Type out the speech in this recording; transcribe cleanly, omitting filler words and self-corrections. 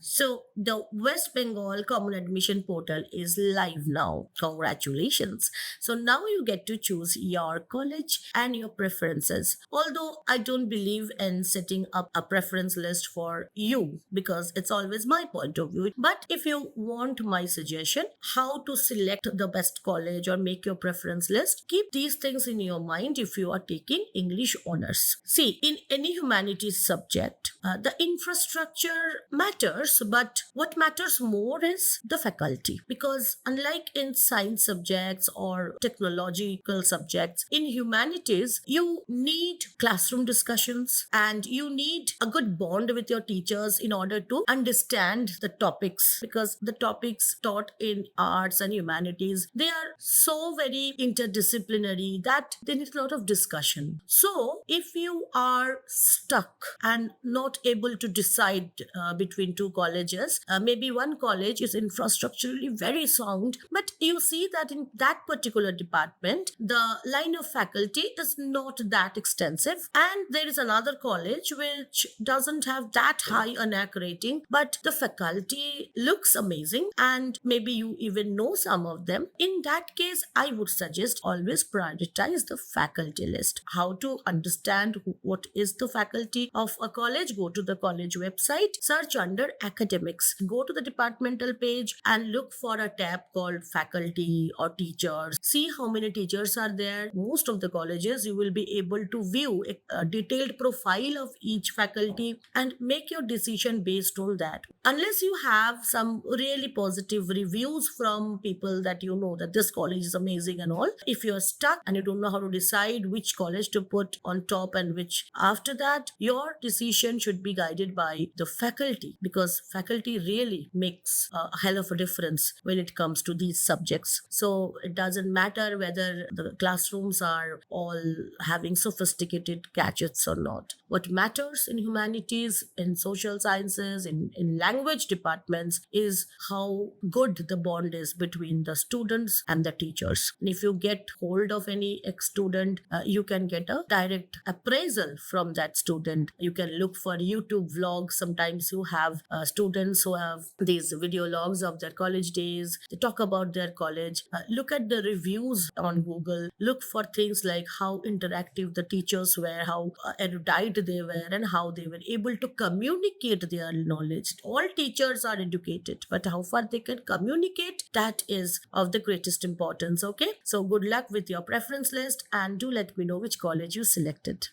So, the West Bengal Common Admission Portal is live now. Congratulations. So, now you get to choose your college and your preferences. Although I don't believe in setting up a preference list for you because it's always my point of view. But if you want my suggestion, how to select the best college or make your preference list, keep these things in your mind if you are taking English honors. See, in any humanities subject, the infrastructure matters, but what matters more is the faculty. Because unlike in science subjects or technological subjects, in humanities, you need classroom discussions and you need a good bond with your teachers in order to understand the topics. Because the topics taught in arts and humanities, they are so very interdisciplinary that they need a lot of discussion. So, if you are stuck and not able to decide between two colleges, maybe one college is infrastructurally very sound, but you see that in that particular department, the line of faculty is not that extensive, and there is another college which doesn't have that high a NAC rating, but the faculty looks amazing, and maybe you even know some of them. In that case, I would suggest always prioritize the faculty list. How to understand what is the faculty of a college? Go to the college website, search under academics, go to the departmental page and look for a tab called faculty or teachers. See how many teachers are there. Most of the colleges you will be able to view a detailed profile of each faculty and make your decision based on that. Unless you have some really positive reviews from people that you know that this college is amazing and all, if you're stuck and you don't know how to decide which college to put on top and which after that, your decision should be guided by the faculty, because faculty really makes a hell of a difference when it comes to these subjects. So it doesn't matter whether the classrooms are all having sophisticated gadgets or not. What matters in humanities, in social sciences, in language departments is how good the bond is between the students and the teachers. And if you get hold of any ex-student, you can get a direct appraisal from that student. You can look for YouTube vlogs. Sometimes you have students who have these video logs of their college days. They talk about their college. Look at the reviews on Google. Look for things like how interactive the teachers were, how erudite they were, and how they were able to communicate their knowledge. All teachers are educated, but how far they can communicate, that is of the greatest importance. Okay, so good luck with your preference list and do let me know which college you selected.